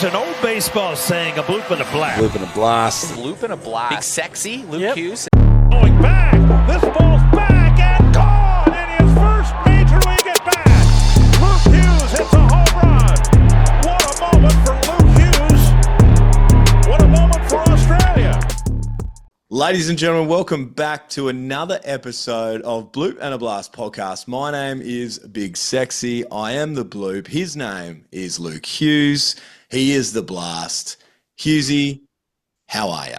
An old baseball saying, a bloop and a blast. Bloop and a blast. Bloop and a blast. Big sexy, Luke Hughes. Going back. This ball's back and gone in his first major league at bat. Luke Hughes hits a home run. What a moment for Luke Hughes. What a moment for Australia. Ladies and gentlemen, welcome back to another episode of Bloop and a Blast podcast. My name is Big Sexy. I am the Bloop. His name is Luke Hughes. He is the Blast. Hughesy, how are you?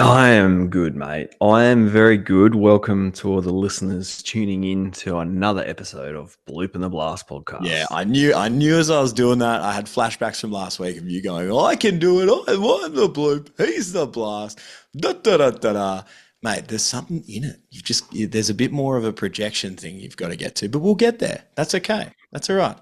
I am good, mate. I am very good. Welcome to all the listeners tuning in to another episode of Bloop and the Blast podcast. Yeah, I knew as I was doing that, I had flashbacks from last week of you going, I can do it. I'm the Bloop. He's the Blast. Da, da, da, da, da. Mate, there's something in it. There's a bit more of a projection thing you've got to get to, but we'll get there. That's okay. That's all right.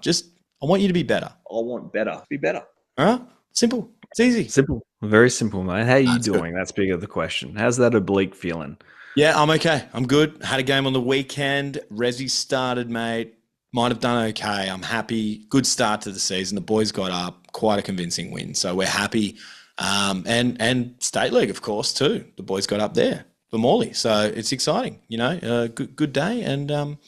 I want you to be better. I want better. Be better. All right? Simple. It's easy. Simple. Very simple, mate. How are you doing? Good. That's bigger the question. How's that oblique feeling? Yeah, I'm okay. I'm good. Had a game on the weekend. Resi started, mate. Might have done okay. I'm happy. Good start to the season. The boys got up. Quite a convincing win. So we're happy. And State League, of course, too. The boys got up there for Morley. So it's exciting, good day. And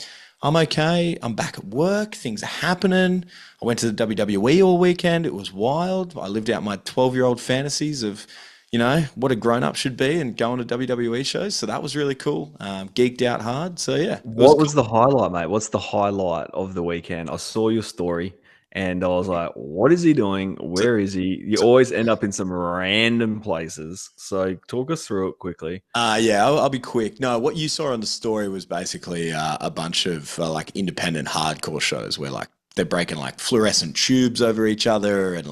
I'm okay. I'm back at work. Things are happening. I went to the WWE all weekend. It was wild. I lived out my 12-year-old fantasies of, what a grown-up should be and going to WWE shows. So that was really cool. Geeked out hard. So, yeah. What was the highlight, mate? What's the highlight of the weekend? I saw your story and I was like, what is he doing? Where is he? You always end up in some random places. So talk us through it quickly. I'll be quick. No, what you saw on the story was basically a bunch of independent hardcore shows where they're breaking fluorescent tubes over each other and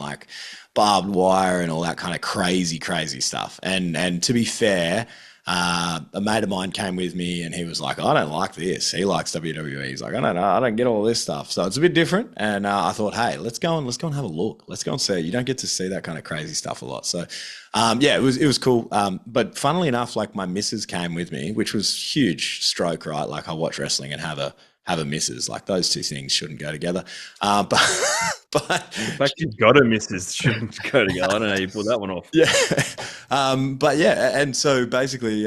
barbed wire and all that kind of crazy stuff. And to be fair, a mate of mine came with me and he was like, I don't like this. He likes WWE. He's like, I don't know. I don't get all this stuff. So it's a bit different. And I thought, hey, let's go and have a look. Let's go and see. You don't get to see that kind of crazy stuff a lot. So it was cool. But funnily enough, my missus came with me, which was huge stroke, right? I watch wrestling and have a missus. Those two things shouldn't go together. But in fact, you've got a missus shouldn't go together. I don't know how you pulled that one off. Yeah. And so basically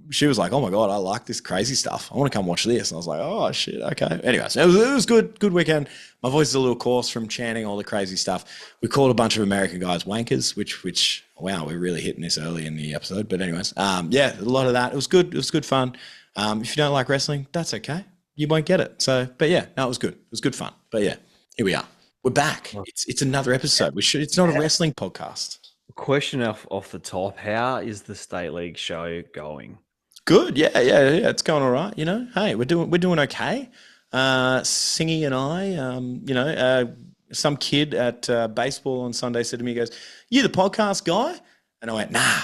she was like, oh my God, I like this crazy stuff. I want to come watch this. And I was like, oh shit, okay. Anyways, it was good weekend. My voice is a little coarse from chanting all the crazy stuff. We called a bunch of American guys wankers, which wow, we're really hitting this early in the episode. But anyways, a lot of that. It was good. It was good fun. If you don't like wrestling, that's okay. You won't get it. So, but yeah, no, it was good. It was good fun. But yeah, here we are. We're back. It's another episode. It's not a wrestling podcast. Question off the top: how is the State League show going? Good. Yeah. It's going all right. Hey, we're doing okay. Singy and I, some kid at baseball on Sunday said to me, he goes, "You the podcast guy?" And I went, "Nah."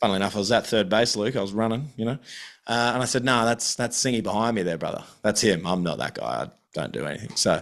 Funnily enough, I was at third base, Luke. I was running, and I said, "No, that's Singy behind me there, brother. That's him. I'm not that guy. I don't do anything." So,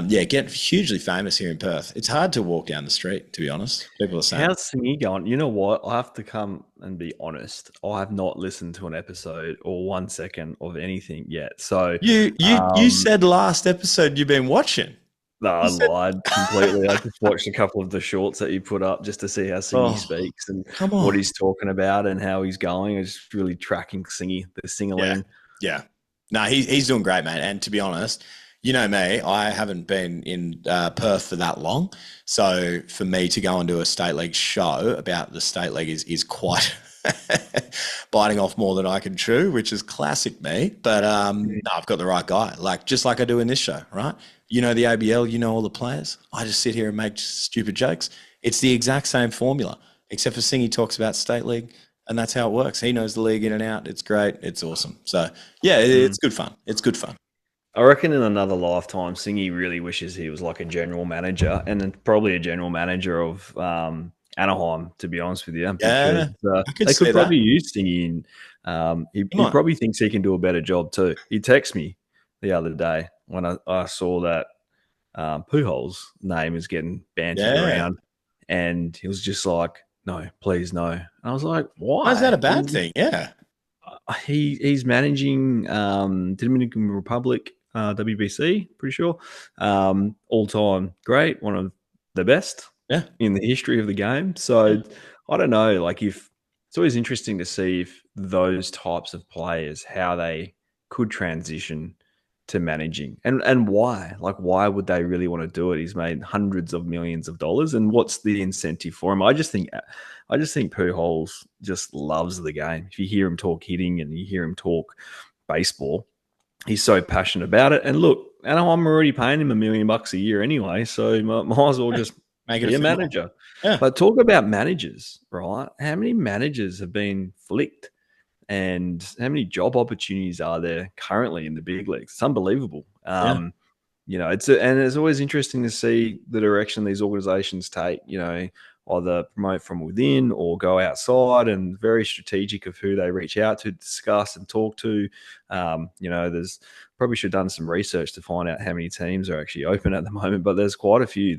get hugely famous here in Perth. It's hard to walk down the street, to be honest. People are saying, how's Singy going? You know what? I have to come and be honest. I have not listened to an episode or 1 second of anything yet. So you said last episode you've been watching. No, I lied completely. I just watched a couple of the shorts that you put up just to see how Singy speaks and what he's talking about and how he's going. I'm just really tracking Singy, the sing-along. Yeah. No, he's doing great, mate. And to be honest, you know me, I haven't been in Perth for that long. So for me to go and do a State League show about the State League is quite biting off more than I can chew, which is classic me. But no, I've got the right guy, just like I do in this show, right? You know the ABL, you know all the players. I just sit here and make stupid jokes. It's the exact same formula, except for Singy talks about State League, and that's how it works. He knows the league in and out. It's great. It's awesome. So, yeah, it's good fun. It's good fun. I reckon in another lifetime, Singy really wishes he was like a general manager and then probably a general manager of Anaheim, to be honest with you. Yeah, because, they could probably use Singy. He probably thinks he can do a better job too. He texted me the other day when I saw that Pujols' name is getting bantered around, and he was just like, "No, please, no." And I was like, "Why? Is that a bad thing?" Yeah, he's managing Dominican Republic, WBC, pretty sure, all time great, one of the best. in the history of the game. So I don't know. Like, if it's always interesting to see if those types of players, how they could transition to managing, and why. Like, why would they really want to do it? He's made hundreds of millions of dollars, and what's the incentive for him? I just think Pujols just loves the game. If you hear him talk hitting and you hear him talk baseball, he's so passionate about it. And look, and I'm already paying him $1 million a year anyway, so might as well just be a manager. Yeah. But talk about managers, right? How many managers have been flicked, and how many job opportunities are there currently in the big leagues? It's unbelievable. You know, and it's always interesting to see the direction these organizations take. You know, either promote from within or go outside, and very strategic of who they reach out to discuss and talk to. You know, there's probably should have done some research to find out how many teams are actually open at the moment, but there's quite a few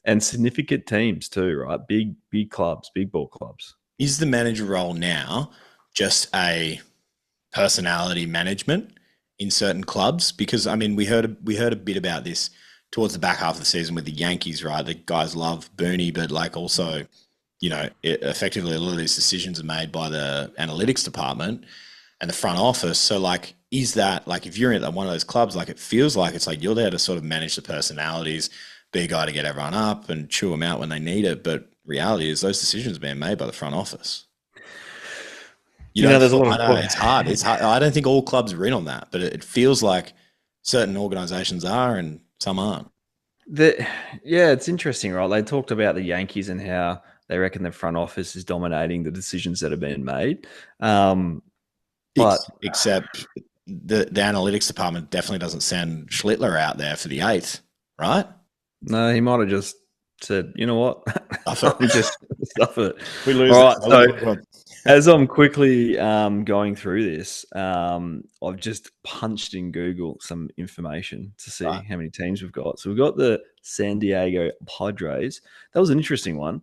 and significant teams too, right? Big clubs, big ball clubs. Is the manager role now just a personality management in certain clubs? Because I mean, we heard a bit about this towards the back half of the season with the Yankees, right? The guys love Booney, but like also, you know, effectively a lot of these decisions are made by the analytics department and the front office. So like, is that like, if you're in one of those clubs, like it feels like it's like you're there to sort of manage the personalities, be a guy to get everyone up and chew them out when they need it. But reality is those decisions are being made by the front office. There's a lot of it's hard. It's hard. I don't think all clubs are in on that, but it feels like certain organizations are and some aren't. It's interesting, right? They talked about the Yankees and how they reckon the front office is dominating the decisions that have been made. But except the analytics department definitely doesn't send Schlittler out there for the 8th, right? No, he might have just said, you know what? Just stuff it. We lose. All right, so as I'm quickly going through this, I've just punched in Google some information to see how many teams we've got. So we've got the San Diego Padres. That was an interesting one.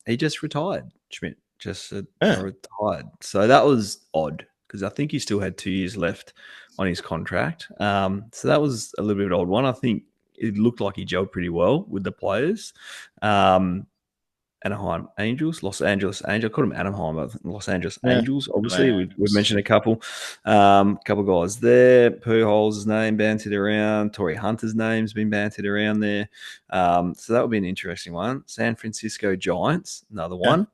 He just retired, Schmidt. Just retired. So that was odd because I think he still had 2 years left on his contract. So that was a little bit of an odd one. I think it looked like he gelled pretty well with the players. Anaheim Angels, Los Angeles Angels. I called him Anaheim, but Los Angeles Angels. Obviously, we've mentioned a couple guys there. Pujols' name banted around. Torrey Hunter's name's been banted around there. So that would be an interesting one. San Francisco Giants, another one.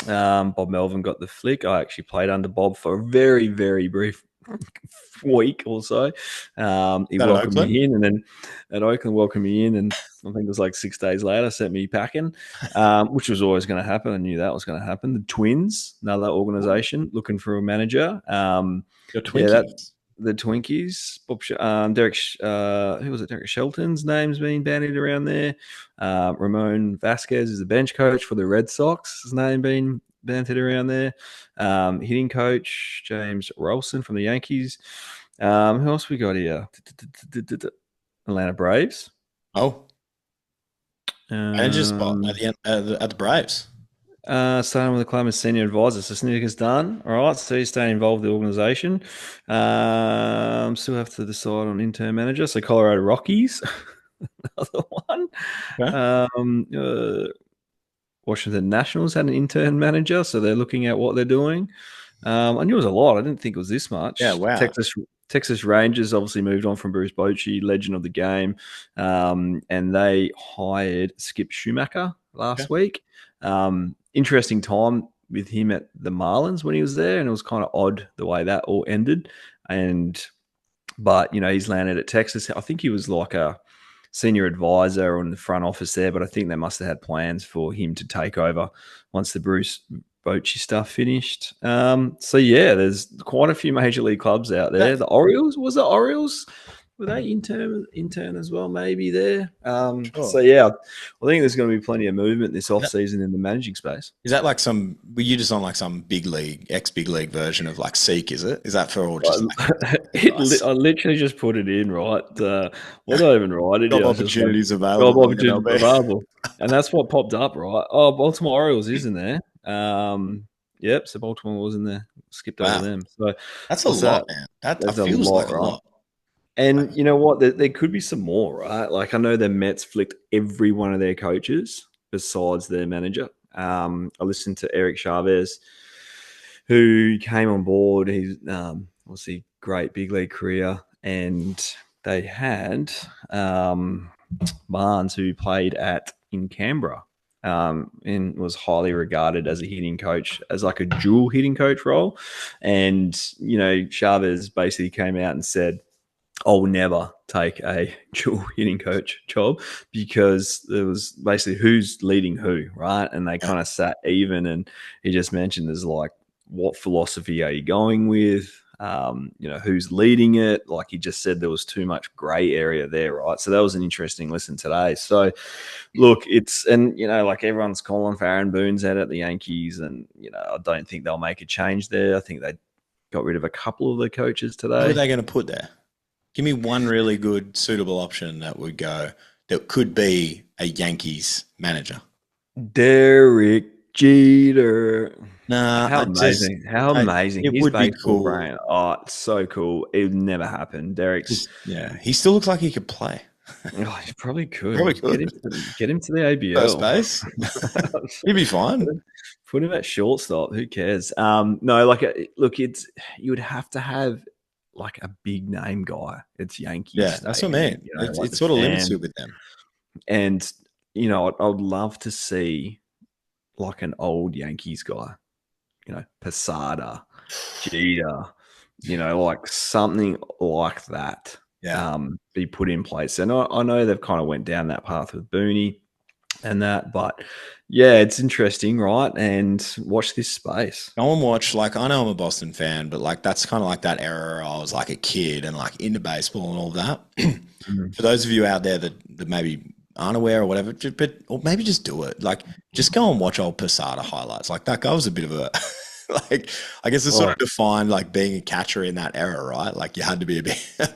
Bob Melvin got the flick. I actually played under Bob for a very, very brief week or so. He welcomed me in, and then at Oakland welcomed me in, and I think it was like 6 days later sent me packing, which was always going to happen. I knew that was going to happen. The Twins, another organization looking for a manager. The Twinkies. Who was it? Derek Shelton's name's been bandied around there. Ramon Vasquez is the bench coach for the Red Sox. His name been bantered around there. Hitting coach James Rolson from the Yankees. Who else we got here? Atlanta Braves. Manager spot at the Braves. Starting with the club as senior advisor. So Snicker's done. All right. So he's staying involved with the organization. Still have to decide on intern manager. So Colorado Rockies, another one. Okay. Washington Nationals had an intern manager, so they're looking at what they're doing. I knew it was a lot. I didn't think it was this much. Yeah, wow. Texas Rangers obviously moved on from Bruce Bochy, legend of the game, and they hired Skip Schumacher last week. Interesting time with him at the Marlins when he was there, and it was kind of odd the way that all ended. But he's landed at Texas. I think he was like a senior advisor on the front office there, but I think they must have had plans for him to take over once the Bruce Bochy stuff finished. There's quite a few major league clubs out there. The Orioles, were they intern as well, maybe there? Sure. I think there's going to be plenty of movement this offseason in the managing space. Is that like were you just on like some big league, ex-big league version of like Seek, is it? Is that for all just I literally just put it in, right? What did I even write it? Job opportunities available. Job opportunities available. And that's what popped up, right? Oh, Baltimore Orioles is in there. Yep, so Baltimore was in there. Skipped over them. So that's a lot, man. That feels like a lot. And you know what? There could be some more, right? Like I know the Mets flicked every one of their coaches besides their manager. I listened to Eric Chavez, who came on board. He's obviously great big league career, and they had Barnes, who played in Canberra, and was highly regarded as a hitting coach, as like a dual hitting coach role. And Chavez basically came out and said, I'll never take a dual hitting coach job, because it was basically who's leading who, right? And they kind of sat even. And he just mentioned there's like, what philosophy are you going with? Who's leading it? Like he just said, there was too much gray area there, right? So that was an interesting listen today. So look, like everyone's calling for Aaron Boone's out at the Yankees, and I don't think they'll make a change there. I think they got rid of a couple of the coaches today. Who are they going to put there? Give me one really good, suitable option that could be a Yankees manager. Derek Jeter. Nah, how amazing! It His would be baseball cool. brain. Oh, it's so cool. It would never happen. Derek's. He still looks like he could play. Oh, he probably could. Probably could. Get him to the ABL. First base. He'd be fine. Put him at shortstop. Who cares? No, you would have to have like a big name guy. It's Yankees. Yeah, that's what I mean. It's sort of limited with them. And I would love to see like an old Yankees guy. Posada, Jeter, like something like that. Yeah. Be put in place. And I know they've kind of went down that path with Booney and that, but yeah, it's interesting, right? And watch this space. Go and watch, I know I'm a Boston fan, but that's kind of like that era I was like a kid and like into baseball and all that. For those of you out there that maybe aren't aware or whatever, or maybe just do it. Just go and watch old Posada highlights. That guy was a bit of a I guess it's sort of defined being a catcher in that era, right? You had to be a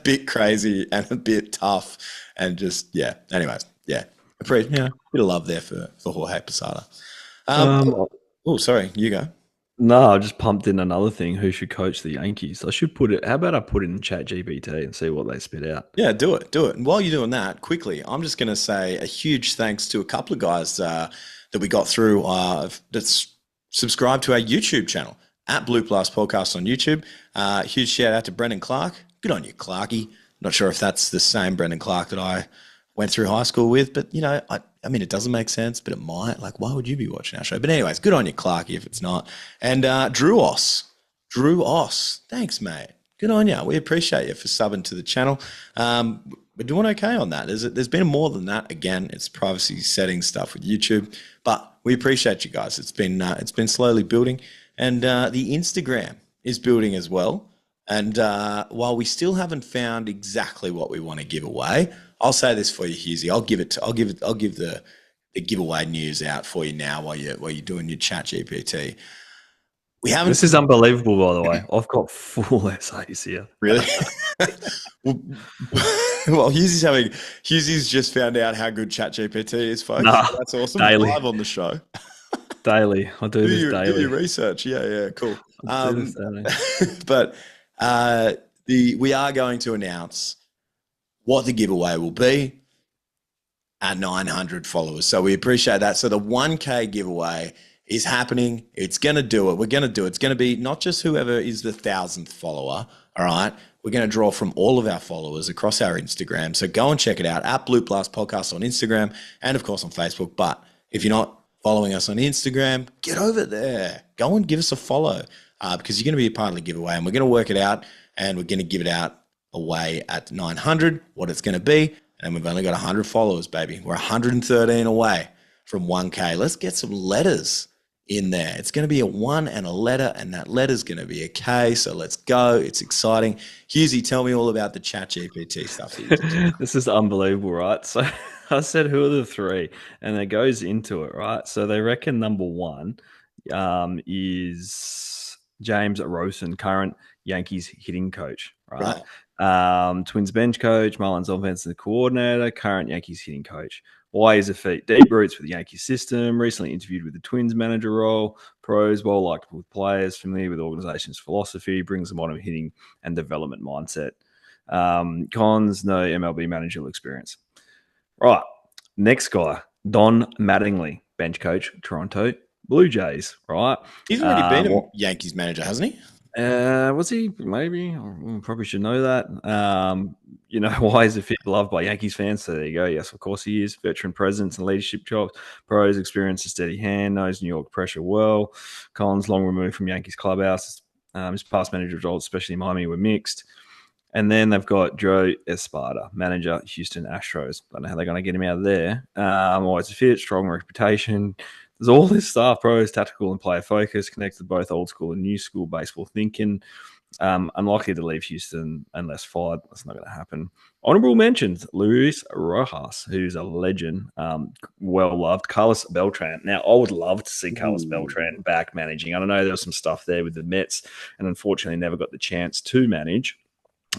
bit crazy and a bit tough, and just Anyways, a bit of love there for Jorge Posada. Sorry, you go. No, I just pumped in another thing. Who should coach the Yankees? I should put it. How about I put it in Chat GPT and see what they spit out? Yeah, do it. And while you're doing that, quickly, I'm just going to say a huge thanks to a couple of guys that we got through that's subscribed to our YouTube channel at Bloop Podcast on YouTube. Huge shout out to Brendan Clark. Good on you, Clarky. Not sure if that's the same Brendan Clark that I went through high school with, but I mean, it doesn't make sense, but it might. Why would you be watching our show? But anyways, good on you, Clarky, if it's not. And Drew Oss, thanks, mate. Good on you. We appreciate you for subbing to the channel. We're doing okay on that. There's been more than that. Again, it's privacy setting stuff with YouTube, but we appreciate you guys. It's been slowly building, and the Instagram is building as well. And while we still haven't found exactly what we want to give away, I'll say this for you, Hughesy. I'll give the giveaway news out for you now while you're doing your Chat GPT. We haven't. This is unbelievable, by the way. I've got full essays here. Really? Well, Hughie's just found out how good Chat GPT is, folks. That's awesome. Daily. Live on the show. Daily. I do this daily. Do your research. Yeah, cool. But we are going to announce what the giveaway will be at 900 followers. So we appreciate that. So the 1K giveaway is happening. It's going to do it. We're going to do it. It's going to be not just whoever is the 1,000th follower. All right. We're going to draw from all of our followers across our Instagram. So go and check it out at Bloop Podcast on Instagram and of course on Facebook. But if you're not following us on Instagram, get over there. Go and give us a follow because you're going to be a part of the giveaway, and we're going to work it out, and we're going to give it out away at 900, what it's going to be. And we've only got 100 followers, baby. We're 113 away from 1K. Let's get some letters in there. It's going to be a 1 and a letter, and that letter's going to be a K. So let's go. It's exciting. Hughesy, tell me all about the Chat GPT stuff. This is unbelievable, right? So I said, who are the three? And it goes into it, right? So they reckon number one is James Rosen, current Yankees hitting coach, right? Twins bench coach, Marlins offensive coordinator, current Yankees hitting coach. Why is a feat? Deep roots for the Yankees system, recently interviewed with the Twins manager role, pros, well liked with players, familiar with the organization's philosophy, brings a modern hitting and development mindset. Cons, no MLB managerial experience. Right. Next guy, Don Mattingly, bench coach, Toronto Blue Jays. Right. He's already been a Yankees manager, hasn't he? Was he? Maybe. Probably should know that. Why is a fit loved by Yankees fans? So there you go. Yes, of course he is. Veteran presence and leadership jobs. Pros, experience, a steady hand, knows New York pressure well. Collins, long removed from Yankees clubhouse. His past manager results, especially in Miami, were mixed. And then they've got Joe Espada, manager, Houston Astros. Don't know how they're going to get him out of there. Always a fit, strong reputation. There's all this stuff, pros, tactical and player focus, connected to both old school and new school baseball thinking. Unlikely to leave Houston unless fired. That's not going to happen. Honorable mentions, Luis Rojas, who's a legend, well-loved. Carlos Beltran. Now, I would love to see Carlos Beltran back managing. I don't know, there was some stuff there with the Mets and unfortunately never got the chance to manage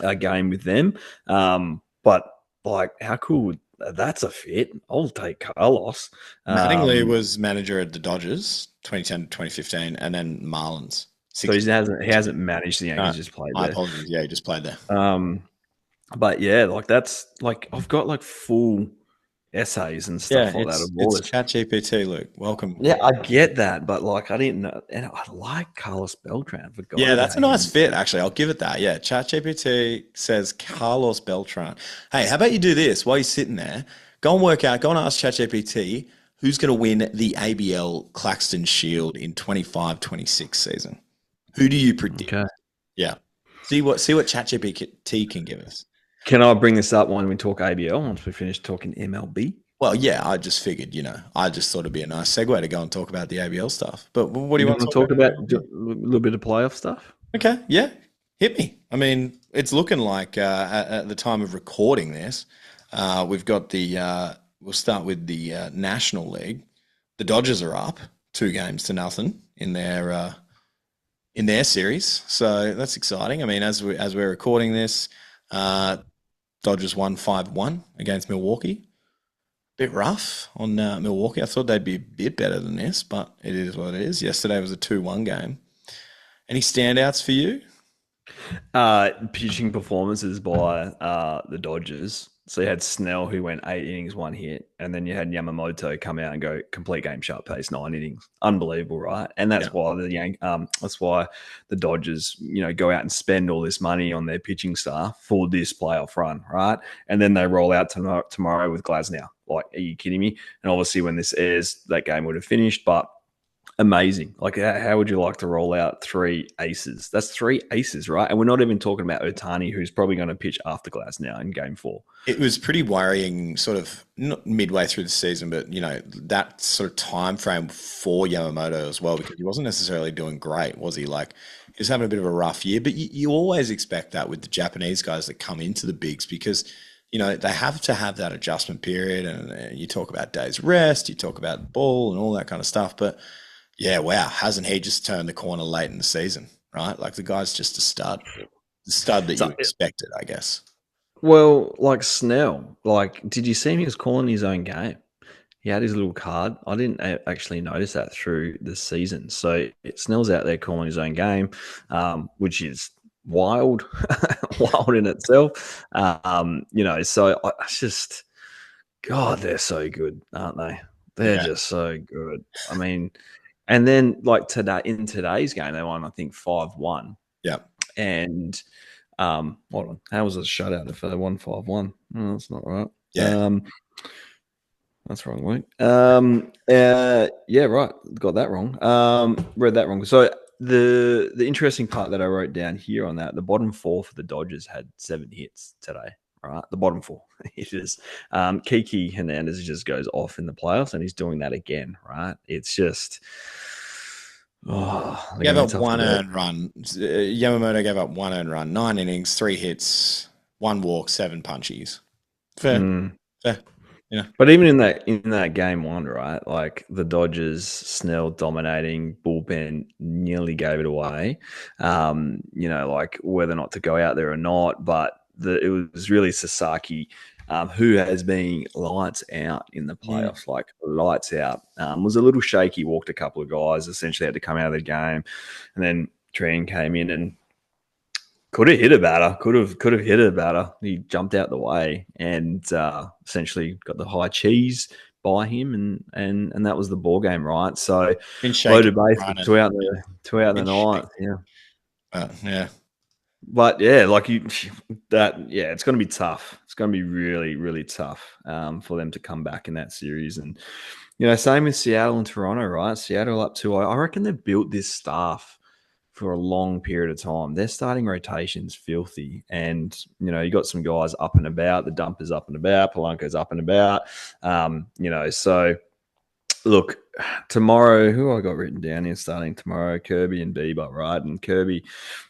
a game with them. But, like, how cool would that's a fit. I'll take Carlos. Mattingly was manager at the Dodgers 2010 to 2015 and then Marlins. So he hasn't managed the Yankees, just played there. Apologies. Yeah, he just played there. But yeah, like that's like I've got like full essays and stuff like that. It's Chat GPT, Luke. Welcome. Yeah, I get that, but like I didn't know, and I like Carlos Beltran. Yeah, that's a nice fit, actually. I'll give it that. Yeah, Chat GPT says Carlos Beltran. Hey, how about you do this while you're sitting there? Go and work out. Go and ask Chat GPT who's going to win the ABL Claxton Shield in 25-26 season. Who do you predict? Okay. Yeah. See what ChatGPT can give us. Can I bring this up when we talk ABL once we finish talking MLB? Well, yeah, I just figured, I just thought it'd be a nice segue to go and talk about the ABL stuff. But what do you want to talk about? A little bit of playoff stuff? Okay, yeah. Hit me. I mean, it's looking like at the time of recording this, we've got we'll start with the National League. The Dodgers are up 2-0 in their series. So that's exciting. I mean, as we're recording this, Dodgers won 5-1 against Milwaukee. Bit rough on Milwaukee. I thought they'd be a bit better than this, but it is what it is. Yesterday was a 2-1 game. Any standouts for you? Pitching performances by the Dodgers. So you had Snell, who went 8 innings, 1 hit, and then you had Yamamoto come out and go complete game sharp pace, 9 innings. Unbelievable, right? And that's why the Dodgers, go out and spend all this money on their pitching staff for this playoff run, right? And then they roll out tomorrow with Glasnow. Like, are you kidding me? And obviously, when this airs, that game would have finished, but amazing. Like, how would you like to roll out 3 aces? That's 3 aces, right? And we're not even talking about Ohtani, who's probably going to pitch after Glasnow in game 4. It was pretty worrying, sort of not midway through the season, but that sort of time frame for Yamamoto as well, because he wasn't necessarily doing great, was he? Like, he was having a bit of a rough year, but you always expect that with the Japanese guys that come into the bigs, because they have to have that adjustment period, and you talk about days rest, you talk about ball and all that kind of stuff, but. Yeah, wow. Hasn't he just turned the corner late in the season, right? Like, the guy's just a stud. The stud that you expected, I guess. Well, like Snell, did you see him? He was calling his own game. He had his little card. I didn't actually notice that through the season. So Snell's out there calling his own game, which is wild, wild in itself. So I just, God, they're so good, aren't they? They're just so good. I mean, and then in today's game, they won, I think, 5-1. Yeah. And hold on, how was a shutout if they won 5-1? Oh, that's not right. Yeah. That's wrong, Luke. Yeah, right. Got that wrong. Read that wrong. So the interesting part that I wrote down here on that, the bottom 4 for the Dodgers had 7 hits today. Right, the bottom 4 hitters. Kiki Hernandez just goes off in the playoffs, and he's doing that again. Right, it's just. Gave up 1 earned run. Yamamoto gave up 1 earned run, 9 innings, 3 hits, 1 walk, 7 punchies. Fair. Yeah. But even in that game 1, right? Like, the Dodgers, Snell dominating, bullpen nearly gave it away. Like, whether or not to go out there or not, but. It was really Sasaki, who has been lights out in the playoffs, like lights out. Was a little shaky, walked a couple of guys, essentially had to come out of the game. And then Tran came in and could have hit a batter. Could have hit a batter. He jumped out the way and essentially got the high cheese by him, and that was the ball game, right? So loaded base two out in the ninth. Yeah, yeah. But yeah, like it's going to be tough. It's going to be really, really tough for them to come back in that series. And same with Seattle and Toronto, right? Seattle up 2-0. I reckon they've built this staff for a long period of time. Their starting rotation's filthy, and you got some guys up and about. The Dumper's up and about. Polanco's up and about. So look, tomorrow, who I got written down here starting tomorrow? Kirby and Bieber, right? And Kirby,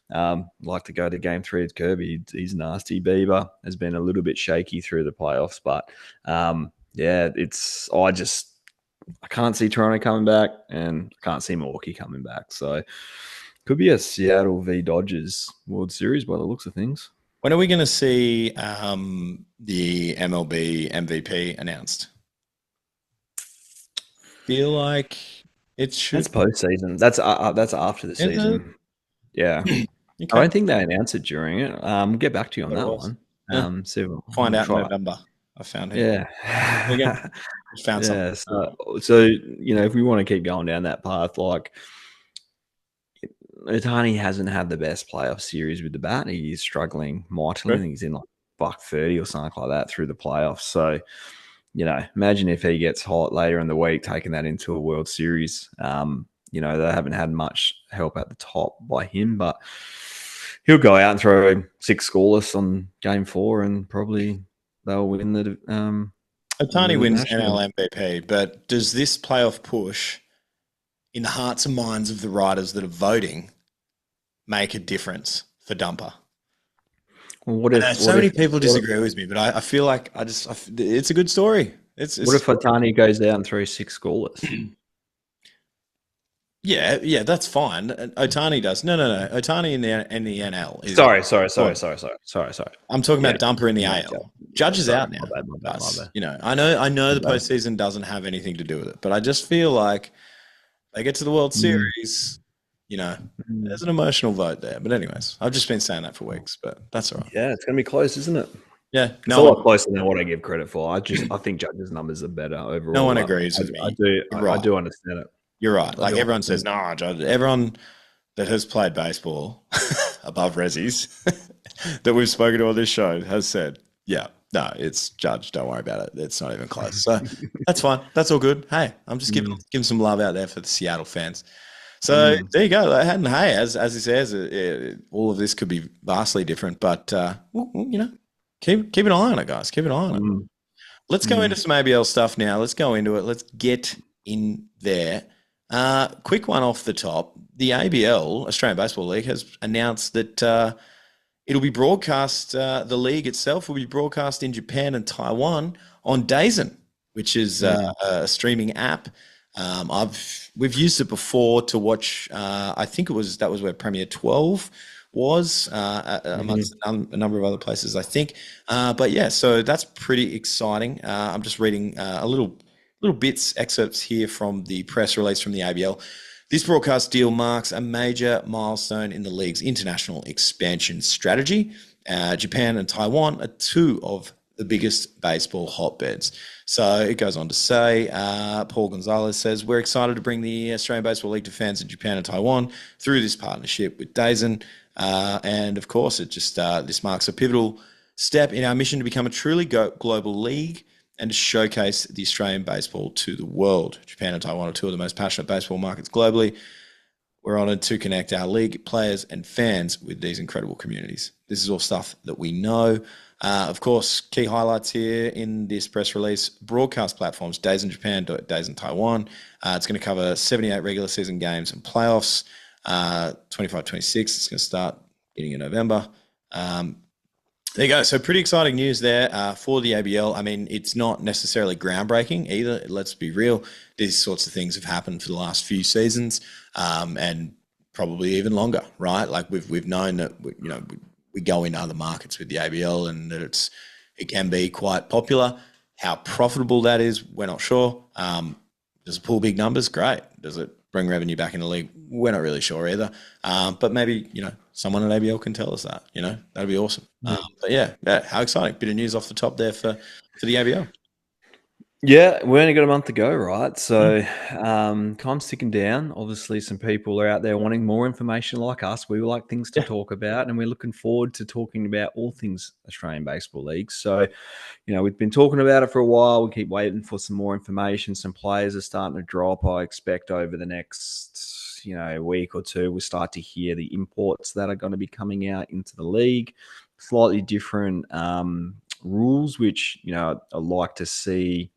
like to go to game 3 with Kirby. He's nasty. Bieber has been a little bit shaky through the playoffs, but I can't see Toronto coming back, and I can't see Milwaukee coming back. So could be a Seattle v Dodgers World Series by the looks of things. When are we going to see the MLB MVP announced? Feel like it should. That's postseason. That's after the season. Yeah. Okay. I don't think they announced it during it. We'll get back to you on that one. Yeah. So find out in November. I found it. Yeah. Found something. So if we want to keep going down that path, like Ohtani hasn't had the best playoff series with the bat. He is struggling mightily. I think he's in like $130 or something like that through the playoffs. So, imagine if he gets hot later in the week, taking that into a World Series. They haven't had much help at the top by him, but he'll go out and throw 6 scoreless on game 4, and probably they'll win the. Ohtani wins NL MVP, but does this playoff push in the hearts and minds of the writers that are voting make a difference for Dumper? Well, so many people disagree with me, but I feel like it's a good story. What if Ohtani goes out and throws 6 scoreless? Yeah, that's fine. Ohtani does. No. Ohtani in the NL. Sorry. I'm talking about Dumper in the AL. Judge is out now. My bad. I know the postseason doesn't have anything to do with it, but I just feel like they get to the World Series, there's an emotional vote there. But anyways, I've just been saying that for weeks, but that's all right. Yeah, it's going to be close, isn't it? Yeah. It's a lot closer than what I give credit for. I think Judge's numbers are better overall. No one agrees with me. I do understand it. You're right. Like everyone says, no, Judge. Everyone that has played baseball above Rezzies that we've spoken to on this show has said, yeah, no, it's Judge. Don't worry about it. It's not even close. So that's fine. That's all good. Hey, I'm just giving some love out there for the Seattle fans. So there you go. And hey, as he says, all of this could be vastly different, but keep an eye on it, guys. Keep an eye on it. Let's go into some ABL stuff now. Let's go into it. Let's get in there. Quick one off the top. The ABL, Australian Baseball League, has announced that it'll be broadcast, the league itself will be broadcast in Japan and Taiwan on DAZN, which is a streaming app. We've used it before to watch, I think that was where Premier 12 was, amongst a number of other places, I think. But yeah, so that's pretty exciting. I'm just reading a little excerpts here from the press release from the ABL. This broadcast deal marks a major milestone in the league's international expansion strategy. Japan and Taiwan are 2 of the biggest baseball hotbeds. So it goes on to say, Paul Gonzalez says, we're excited to bring the Australian Baseball League to fans in Japan and Taiwan through this partnership with DAZN. And of course, this marks a pivotal step in our mission to become a truly global league and to showcase the Australian baseball to the world. Japan and Taiwan are 2 of the most passionate baseball markets globally. We're honoured to connect our league, players and fans with these incredible communities. This is all stuff that we know. Of course, key highlights here in this press release: broadcast platforms, DAZN Japan, DAZN Taiwan. It's going to cover 78 regular season games and playoffs, 25-26. It's going to start beginning of November. There you go. So pretty exciting news there for the ABL. I mean, it's not necessarily groundbreaking either. Let's be real. These sorts of things have happened for the last few seasons, and probably even longer, right? Like we've known that we go in other markets with the ABL and that it can be quite popular. How profitable that is, we're not sure. Does it pull big numbers? Great. Does it bring revenue back in the league? We're not really sure either. But maybe, someone at ABL can tell us that. That'd be awesome. But yeah, how exciting! Bit of news off the top there for the ABL. Yeah, we only got a month to go, right? So time's ticking down. Obviously, some people are out there wanting more information like us. We like things to talk about, and we're looking forward to talking about all things Australian Baseball League. So, we've been talking about it for a while. We keep waiting for some more information. Some players are starting to drop. I expect over the next, week or two, we'll start to hear the imports that are going to be coming out into the league. Slightly different rules, which, I like to see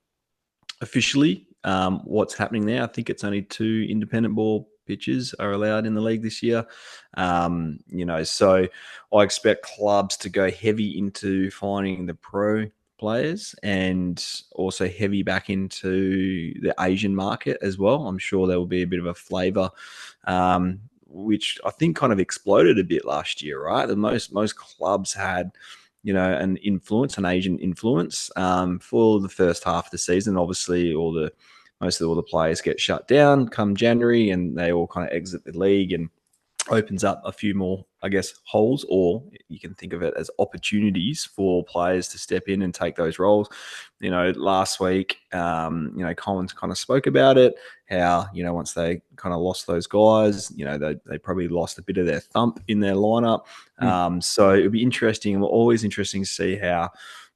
officially what's happening there. I think it's only 2 independent ball pitches are allowed in the league this year. So I expect clubs to go heavy into finding the pro players and also heavy back into the Asian market as well. I'm sure there will be a bit of a flavor, which I think kind of exploded a bit last year, right? The most clubs had an Asian influence for the first half of the season. Obviously, most of all the players get shut down come January, and they all kind of exit the league and opens up a few more, I guess, holes, or you can think of it as opportunities for players to step in and take those roles. Last week, Collins kind of spoke about it, how, once they kind of lost those guys, they probably lost a bit of their thump in their lineup. So it'll be interesting. Always interesting to see how,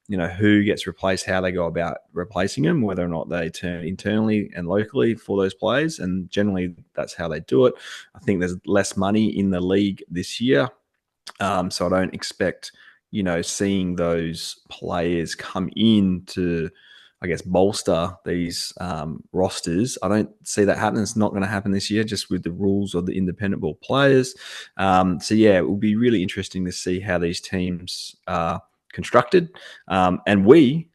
who gets replaced, how they go about replacing them, whether or not they turn internally and locally for those players. And generally, that's how they do it. I think there's less money in the league this year. So I don't expect, seeing those players come in to, I guess, bolster these rosters. I don't see that happening. It's not going to happen this year, just with the rules of the independent ball players. So yeah, it will be really interesting to see how these teams are constructed. And we,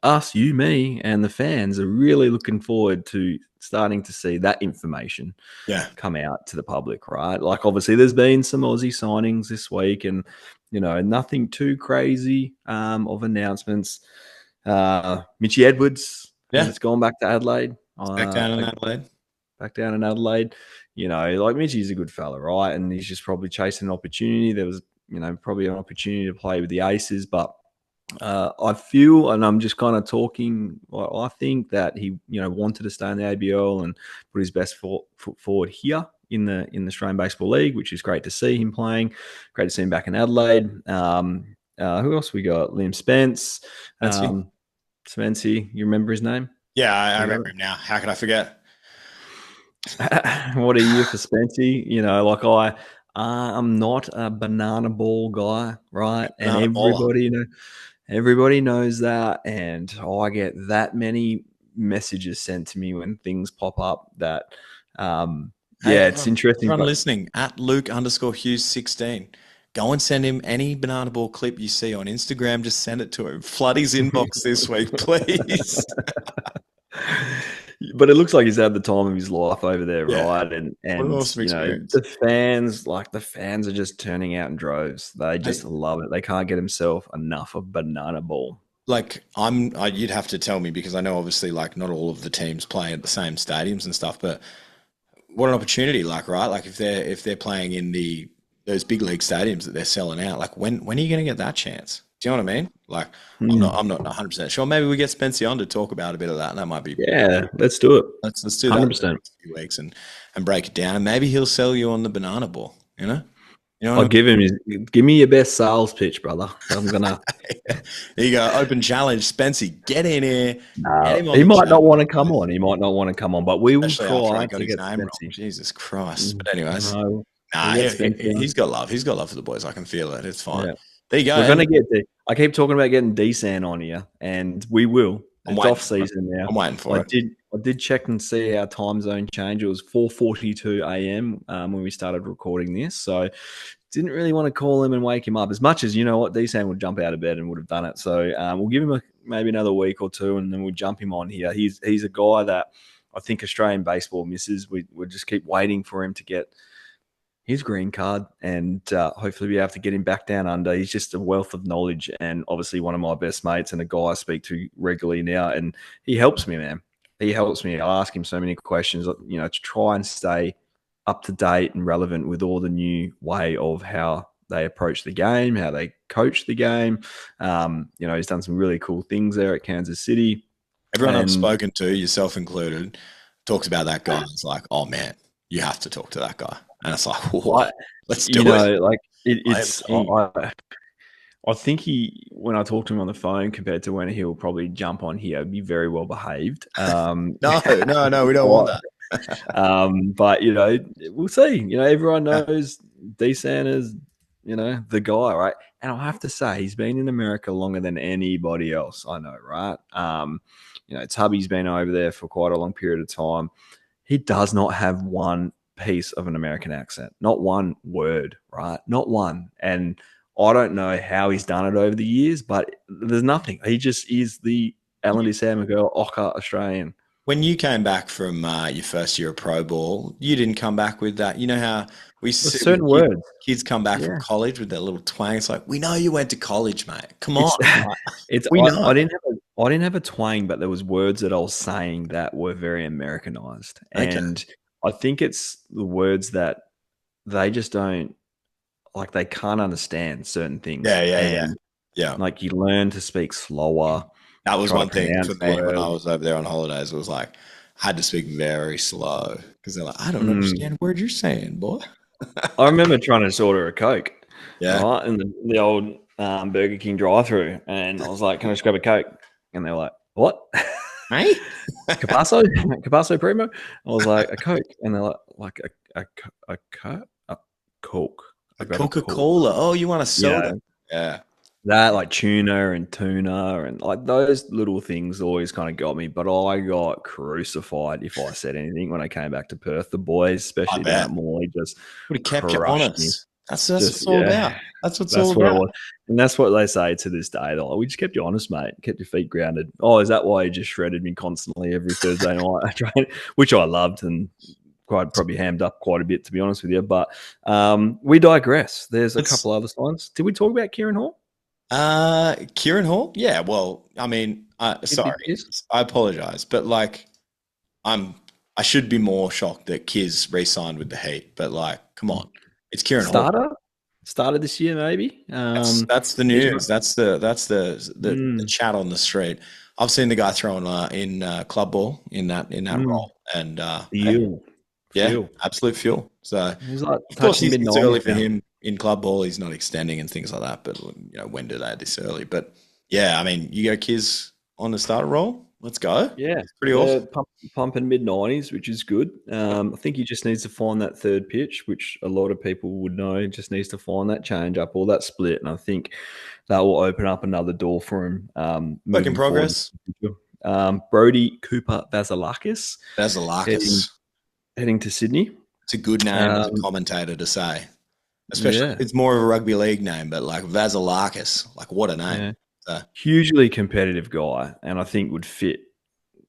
us, you, me, and the fans are really looking forward to starting to see that information come out to the public, right? Like, obviously, there's been some Aussie signings this week, and nothing too crazy of announcements. Mitchie Edwards has gone back to Adelaide. Back down in Adelaide. Back down in Adelaide. Like, Mitchie's a good fella, right? And he's just probably chasing an opportunity. There was, probably an opportunity to play with the Aces, but I feel, and I'm just kind of talking, I think that he, wanted to stay in the ABL and put his best foot forward here in the Australian Baseball League, which is great to see him playing. Great to see him back in Adelaide. Who else we got? Liam Spence. Spency, you remember his name? Yeah, I remember him now. How could I forget? What a year for Spency. I'm not a banana ball guy, right? And everybody knows that. And I get that many messages sent to me when things pop up that, it's interesting. Everyone listening, at Luke_Hughes16. Go and send him any banana ball clip you see on Instagram. Just send it to him. Flood his inbox this week, please. But it looks like he's had the time of his life over there, right? And awesome the fans are just turning out in droves. They just love it. They can't get himself enough of banana ball. Like, you'd have to tell me, because I know obviously, like, not all of the teams play at the same stadiums and stuff. But what an opportunity, like, right? Like, if they're playing in those big league stadiums that they're selling out, like, when are you going to get that chance? Do you know what I mean? Like, I'm not 100% sure. Maybe we get Spency on to talk about a bit of that, and that might be let's do it. Let's do that 100% in a few weeks and break it down. And maybe he'll sell you on the banana ball. I'll give me your best sales pitch, brother. I'm gonna. There you go. Open challenge, Spency. Get in here. He might not want to come on. He might not want to come on, but we will try to get his name wrong. Jesus Christ! But anyways, he's got love. He's got love for the boys. I can feel it. It's fine. Yeah. There you go. We're gonna get there. I keep talking about getting D-San on here, and we will. It's off season now. I'm waiting for it. I did check and see our time zone change. It was 4:42 a.m. When we started recording this, so didn't really want to call him and wake him up as much as, D-San would jump out of bed and would have done it. So we'll give him maybe another week or two, and then we'll jump him on here. He's a guy that I think Australian baseball misses. We just keep waiting for him to get his green card and hopefully be able to get him back down under. He's just a wealth of knowledge and obviously one of my best mates and a guy I speak to regularly now. And he helps me, man. He helps me. I ask him so many questions, to try and stay up to date and relevant with all the new way of how they approach the game, how they coach the game. He's done some really cool things there at Kansas City. Everyone I've spoken to, yourself included, talks about that guy. It's like, oh man, you have to talk to that guy. And it's like, what? Let's do it. Like I think when I talk to him on the phone compared to when he'll probably jump on here, be very well behaved. No, we don't want that. But we'll see. Everyone knows D Santa's, the guy, right? And I'll have to say, he's been in America longer than anybody else I know, right? Tubby's been over there for quite a long period of time. He does not have one piece of an American accent, not one word, right? Not one. And I don't know how he's done it over the years, but there's nothing. He just is the Alan DeSamagirl Ocker Australian. When you came back from your first year of pro ball, you didn't come back with that. You know how we see certain words. Kids come back from college with that little twang. It's like, we know you went to college, mate. Come on. I didn't have a twang, but there was words that I was saying that were very Americanized. Okay. And I think it's the words that they just don't, like, they can't understand certain things. Yeah. Like, you learn to speak slower. That was one thing for me when I was over there on holidays. It was like, I had to speak very slow because they're like, I don't understand a word you're saying, boy. I remember trying to order a Coke. Yeah. Right, in the old Burger King drive-thru, and I was like, "Can I just grab a Coke?" And they were like, "What, mate? Capasso Primo?" I was like, "A Coke," and they're like a Coke, a Coca-Cola. Oh, you want a soda? Yeah. That, like tuna and like those little things always kind of got me, but I got crucified if I said anything when I came back to Perth. The boys, especially down at Morley, just would have kept you honest. That's what it's all about. That's what it was. And that's what they say to this day. They're like, we just kept you honest, mate. Kept your feet grounded. Oh, is that why you just shredded me constantly every Thursday night? Which I loved and probably hammed up quite a bit, to be honest with you. But we digress. There's a couple other signs. Did we talk about Kieran Hall? Kieran Hall? Yeah, well, I mean, sorry, I apologize, but like, I should be more shocked that Kiz re-signed with the Heat, but like, come on, it's Kieran Hall. Started this year, maybe. That's the news. That's the chat on the street. I've seen the guy throwing in club ball in that role, and fuel. Absolute fuel. So he's like, of course, it's early for him. In club ball, he's not extending and things like that. But when do they this early? But yeah, I mean, you go Kiz on the starter role. Let's go. Yeah, it's pretty awesome. Pumping mid-90s, which is good. I think he just needs to find that third pitch, which a lot of people would know. He just needs to find that change up or that split, and I think that will open up another door for him. Work in progress. Brody Cooper Vasilakis heading to Sydney. It's a good name as a commentator to say. Especially, it's more of a rugby league name, but like Vasilakis, like what a name. Yeah. Hugely competitive guy, and I think would fit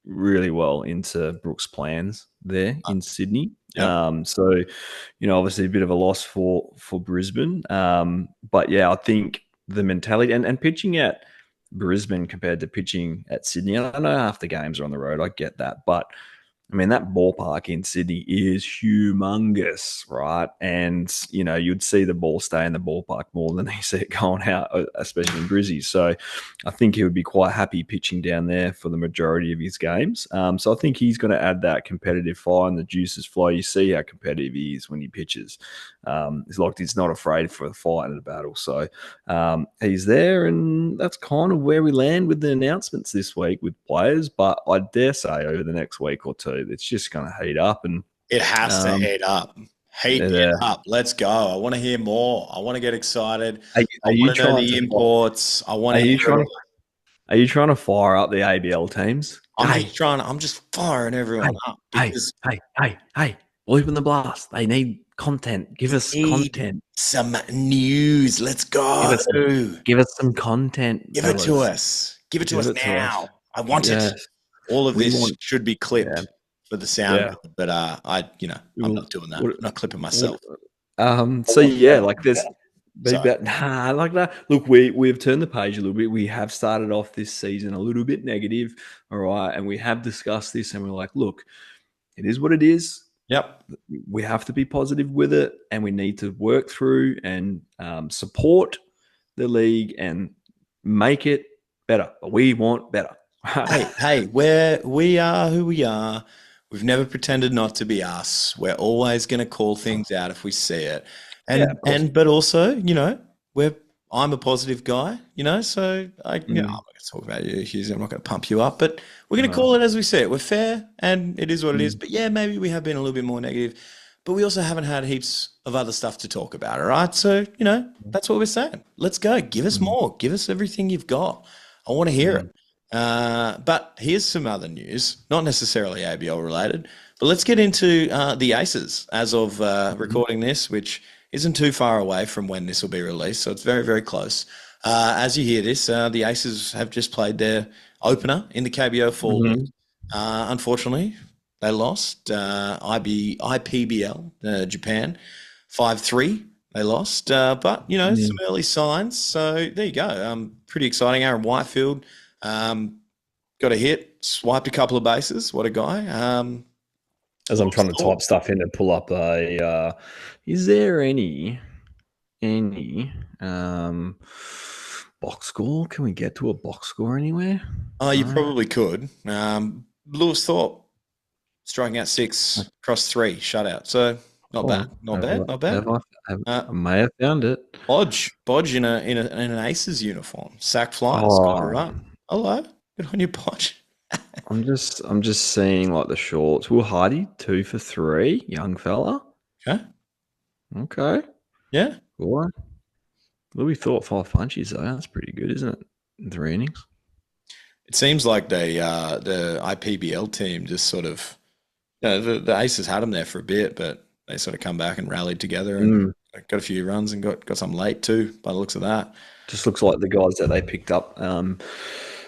really well into Brooks' plans there in Sydney. Yep. So, obviously a bit of a loss for Brisbane. But yeah, I think the mentality and pitching at Brisbane compared to pitching at Sydney, and I know half the games are on the road, I get that, but I mean, that ballpark in Sydney is humongous, right? And, you'd see the ball stay in the ballpark more than you see it going out, especially in Brizzy. So I think he would be quite happy pitching down there for the majority of his games. So I think he's going to add that competitive fire and the juices flow. You see how competitive he is when he pitches. It's like he's not afraid for the fight in the battle. So he's there, and that's kind of where we land with the announcements this week with players. But I dare say over the next week or two, it's just going to heat up, and it has to heat up. Heat it up. Let's go. I want to hear more. I want to get excited. Are you trying the imports? I want to hear. Are you trying to fire up the ABL teams? I'm just firing everyone up. Hey! Bloop and the Blast. They need content. Give us content. Some news. Let's go. Give us some content. Give it to us. Give it to us now. I want it. All of this should be clipped for the sound, but I'm not doing that. I'm not clipping myself. Like there's like that. Look, we've turned the page a little bit. We have started off this season a little bit negative, all right, and we have discussed this, and we're like, look, it is what it is. Yep. We have to be positive with it, and we need to work through and support the league and make it better. But we want better. Hey, we are who we are. We've never pretended not to be us. We're always going to call things out if we see it. But also, I'm a positive guy, so I'm not going to talk about you, Hughesy. I'm not going to pump you up, but we're going to call it as we see it. We're fair, and it is what it is. But yeah, maybe we have been a little bit more negative, but we also haven't had heaps of other stuff to talk about. All right, so that's what we're saying. Let's go. Give us more. Give us everything you've got. I want to hear it. But here's some other news, not necessarily ABL related, but let's get into the Aces as of recording this, which isn't too far away from when this will be released. So it's very, very close. As you hear this, the Aces have just played their opener in the KBO Fall League. Unfortunately, they lost IPBL, Japan, 5-3. They lost, but, some early signs. So there you go. Pretty exciting. Aaron Whitefield got a hit, swiped a couple of bases. What a guy. As I'm trying to type stuff in and pull up is there any box score? Can we get to a box score anywhere? Oh, you probably could. Lewis Thorpe striking out 6 across 3 shutout. So not bad. I may have found it. Bodge in an Aces uniform. Sack fly. Run. Hello. Good on you, Bodge. I'm just seeing like the shorts. Will Hardy 2 for 3, young fella. Okay. Yeah. Cool. Louis Thorpe 5 punches though. That's pretty good, isn't it? In 3 innings. It seems like the IPBL team just sort of the Aces had them there for a bit, but they sort of come back and rallied together and got a few runs and got some late too by the looks of that. Just looks like the guys that they picked up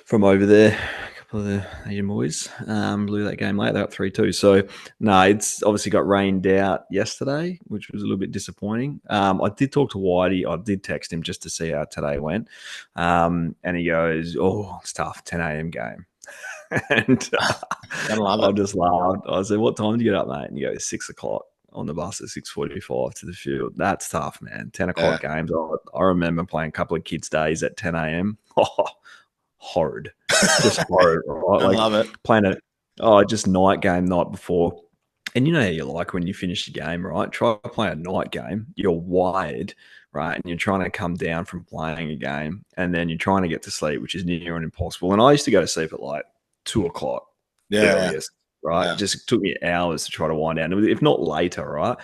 from over there, a couple of the Asian boys, blew that game late. They got 3-2. So, it's obviously got rained out yesterday, which was a little bit disappointing. I did talk to Whitey. I did text him just to see how today went. And he goes, it's tough, 10 a.m. game. And I just laughed. I said, what time did you get up, mate? And he goes, 6 o'clock. On the bus at 6:45 to the field. That's tough, man. 10 o'clock games. I remember playing a couple of kids' days at 10 a.m. Oh, horrid. Just horrid, right? I love it. Playing just night game night before. And you know how you like when you finish the game, right? Try to play a night game. You're wired, right? And you're trying to come down from playing a game. And then you're trying to get to sleep, which is near and impossible. And I used to go to sleep at like 2 o'clock. Earliest. Right, it just took me hours to try to wind down, if not later, right?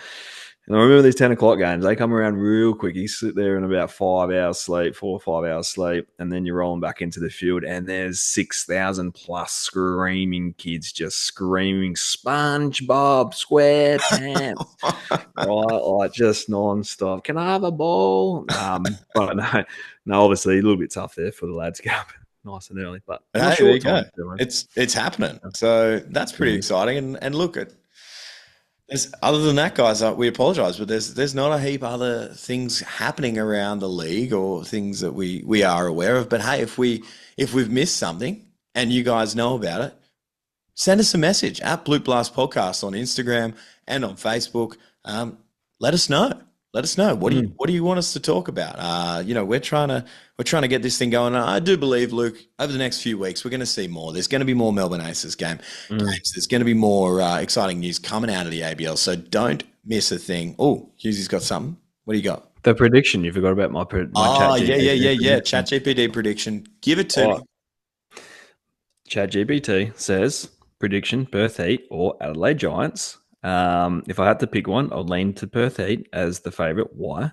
And I remember these 10 o'clock games, they come around real quick. You sit there in about 5 hours sleep, 4 or 5 hours sleep, and then you're rolling back into the field, and there's 6,000 plus screaming kids just screaming SpongeBob SquarePants, right? Like just nonstop. Can I have a ball? But no, obviously a little bit tough there for the lads to get up nice and early, but hey, there you go. It's happening. So that's pretty exciting. And look, other than that, guys, we apologize, but there's not a heap other things happening around the league or things that we are aware of. But hey, if we've missed something and you guys know about it, send us a message at Bloop Blast Podcast on Instagram and on Facebook. Let us know. Let us know. What do you want us to talk about? We're trying to get this thing going. I do believe, Luke, over the next few weeks, we're going to see more. There's going to be more Melbourne Aces games. There's going to be more exciting news coming out of the ABL. So don't miss a thing. Oh, Hughesy's got something. What do you got? The prediction. You forgot about my Chat GPT. Yeah. Chat GPT prediction. Give it to me. Chat GPT says prediction: Perth Heat or Adelaide Giants. If I had to pick one, I'd lean to Perth Heat as the favourite. Why?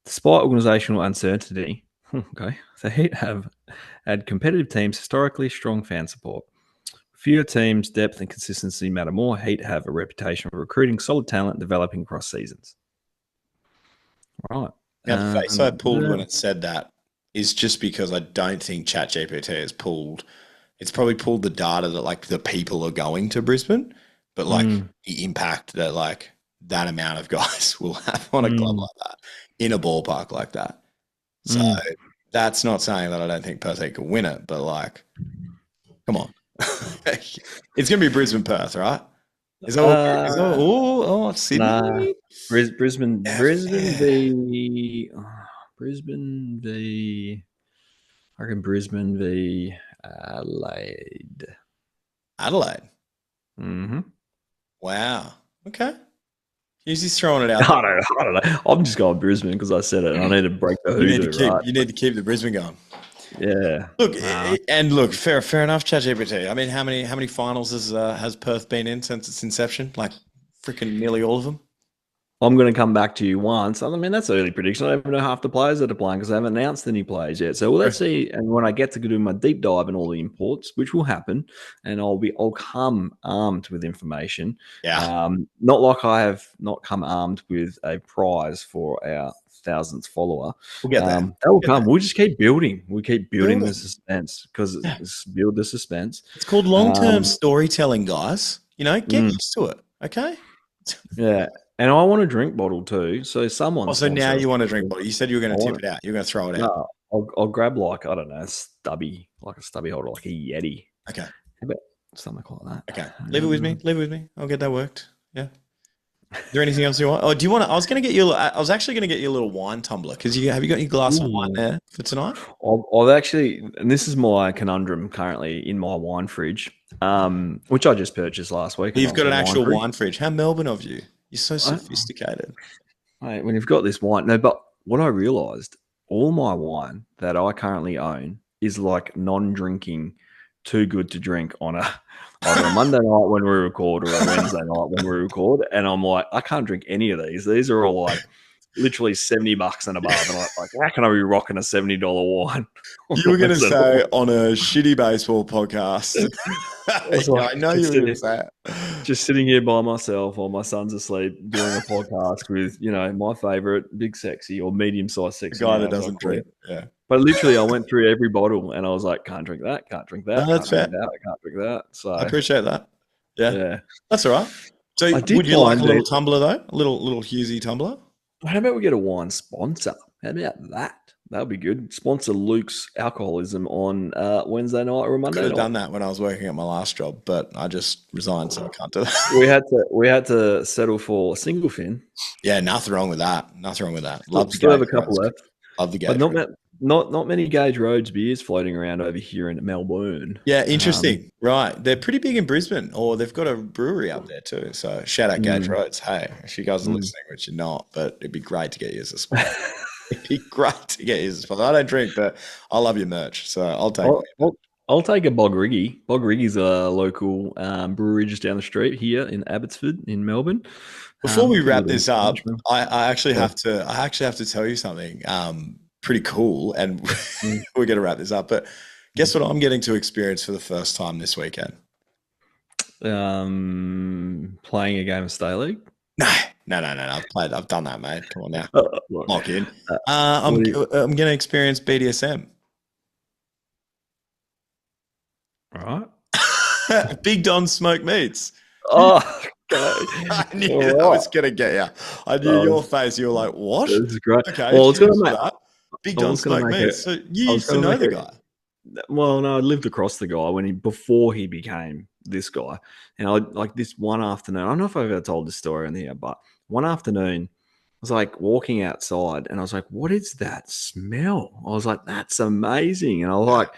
Despite organisational uncertainty, the Heat have had competitive teams, historically strong fan support. Fewer teams, depth and consistency matter more. Heat have a reputation for recruiting solid talent, developing across seasons. Right. Now, the face I pulled when it said that is just because I don't think Chat GPT has pulled. It's probably pulled the data that like the people are going to Brisbane. But like the impact that like that amount of guys will have on a club like that in a ballpark like that. So that's not saying that I don't think Perth can win it, but like, come on. It's going to be Brisbane Perth, right? Is that Nah, Sydney? Brisbane Yeah. v. I reckon Brisbane v. Adelaide. Adelaide. Mm-hmm. Wow. Okay. He's just throwing it I out there. don't know. I'm just going Brisbane because I said it, and I need to break the hoodoo, right? You need to keep the Brisbane going. Yeah. Look, fair enough, Chat GPT. I mean, how many finals has Perth been in since its inception? Like freaking nearly all of them. I'm going to come back to you once. I mean, that's early prediction. I don't even know half the players that are playing because they haven't announced any players yet. So let's see. And when I get to do my deep dive in all the imports, which will happen, and I'll come armed with information. Yeah. Not like I have not come armed with a prize for our 1,000th follower. We'll get there. That will come. We'll just keep building. We keep building the suspense because Yeah. it's build the suspense. It's called long-term storytelling, guys. Get used to it. Okay. Yeah. And I want a drink bottle too. So someone. So now you want a drink bottle. You said you were going to tip it out. You're going to throw it out. No, I'll grab like, I don't know, a stubby holder, like a Yeti. Okay. How about something like that? Okay. Leave it with me. I'll get that worked. Yeah. Is there anything else you want? Oh, do you want to? I was actually going to get you a little wine tumbler because have you got your glass of wine there for tonight? I've actually, and this is my conundrum currently in my wine fridge, which I just purchased last week. You've got an actual wine fridge. How Melbourne of you? You're so sophisticated. Mate, when you've got this wine, no, but what I realized, all my wine that I currently own is like non-drinking, too good to drink on either a Monday night when we record or a Wednesday night when we record. And I'm like, I can't drink any of these. These are all like literally $70 and above. And I'm like, how can I be rocking a $70 wine? You were going to say on a shitty baseball podcast. I know you were going to say it. Just sitting here by myself while my son's asleep doing a podcast with, my favorite big sexy or medium-sized sexy guy that doesn't drink. Yeah. But literally, I went through every bottle and I was like, can't drink that, can't drink that. No, that's fair. Can't drink that. So I appreciate that. Yeah. That's all right. So would you like a little tumbler though? A little Hughesy tumbler? How about we get a wine sponsor? How about that? That would be good. Sponsor Luke's alcoholism on Wednesday night or a Monday night. Could have done that when I was working at my last job, but I just resigned, so I can't do that. We had to settle for a single fin. Yeah, nothing wrong with that. Love still have a couple left. Love the Gauge. But not many Gauge Roads beers floating around over here in Melbourne. Yeah, interesting. Right. They're pretty big in Brisbane, or they've got a brewery up there too. So shout out Gauge Roads. Hey, if you guys are listening, which you're not, but it'd be great to get you as a sponsor. It'd be great to get you as a sponsor. I don't drink, but I love your merch, so I'll take it. I'll take a Bog Riggy. Bog Riggy's a local brewery just down the street here in Abbotsford in Melbourne. Before we wrap this up, I actually have to tell you something pretty cool, and we're going to wrap this up. But guess what I'm getting to experience for the first time this weekend? Playing a game of Stay League. No. I've done that, mate. Come on now, lock in. I'm going to experience BDSM. All right. Big Don Smoke Meats. Oh, I knew I was going to get you. I knew your face. You were like, what? This is great. Okay. Well, it's going to make Big Don Smoke Meats. So you used to know the guy. Well, no, I lived across the guy before he became this guy. And like this one afternoon, I don't know if I've ever told this story in here, but one afternoon, I was like walking outside and I was like, what is that smell? I was like, that's amazing. And I like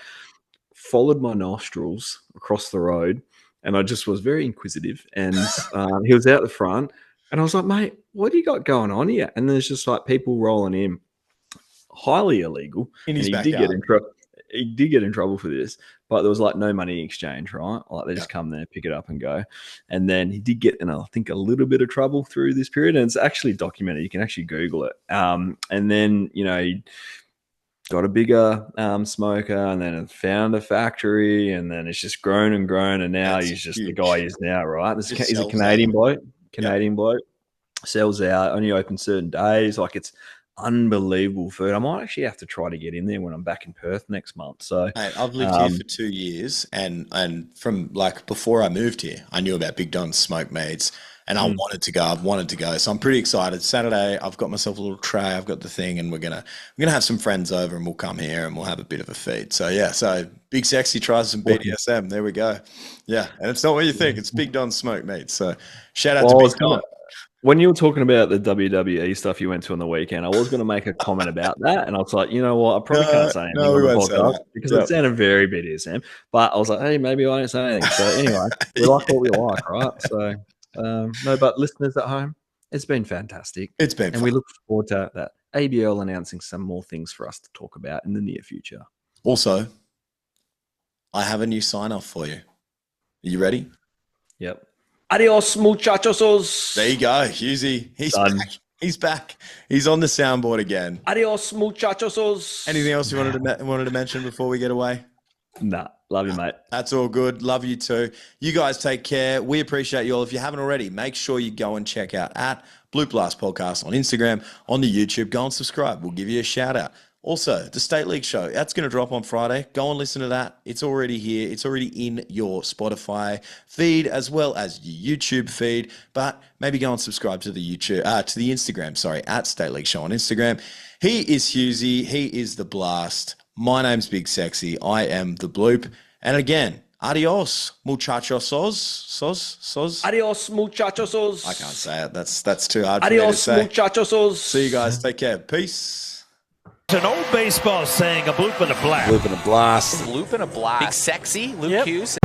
followed my nostrils across the road and I just was very inquisitive. And he was out the front and I was like, mate, what do you got going on here? And there's just like people rolling in, highly illegal. In his backyard. He did get in trouble for this, but there was like no money exchange, right? Like they just come there, pick it up and go. And then he did get in, I think, a little bit of trouble through this period. And it's actually documented. You can actually Google it. And then, he got a bigger smoker and then found a factory and then it's just grown and grown. And now he's just the guy he is now, right? He's a Canadian bloke. Bloke. Sells out, only open certain days. Like it's unbelievable food. I might actually have to try to get in there when I'm back in Perth next month. So mate, I've lived here for 2 years and from like before I moved here, I knew about Big Don's Smoke Meats And I wanted to go. So I'm pretty excited. Saturday, I've got myself a little tray. I've got the thing, and we're gonna have some friends over, and we'll come here and we'll have a bit of a feed. So yeah, so Big Sexy tries some BDSM. There we go. Yeah, and it's not what you think. It's Big Don Smoke Meat. So shout out to Big Don. When you were talking about the WWE stuff you went to on the weekend, I was going to make a comment about that, and I was like, you know what, I probably can't say anything on the podcast because it sounded very BDSM. But I was like, hey, maybe I won't say anything. So anyway, we like what we like, right? So no, but listeners at home, it's been fantastic. It's been, and we look forward to that ABL announcing some more things for us to talk about in the near future. Also, I have a new sign off for you. Are you ready? Yep. Adios, muchachos. There you go, Hughesy. He's back. He's on the soundboard again. Adios, muchachos. Anything else you wanted to mention before we get away? Nah, love you, mate. That's all good. Love you too. You guys take care. We appreciate you all. If you haven't already, make sure you go and check out at Bloop Blast Podcast on Instagram, on the YouTube. Go and subscribe. We'll give you a shout out. Also, the State League show, that's going to drop on Friday. Go and listen to that. It's already here. It's already in your Spotify feed as well as your YouTube feed. But maybe go and subscribe to the Instagram, at State League Show on Instagram. He is Hughesy. He is the Blast. My name's Big Sexy. I am the Bloop. And again, adios, muchachos. Adios, muchachos. I can't say it. That's too hard for me to say. Adios, muchachos. See you guys. Take care. Peace. It's an old baseball saying, a bloop and a blast. Bloop and a blast. Bloop and a blast. Big Sexy, Luke Hughes.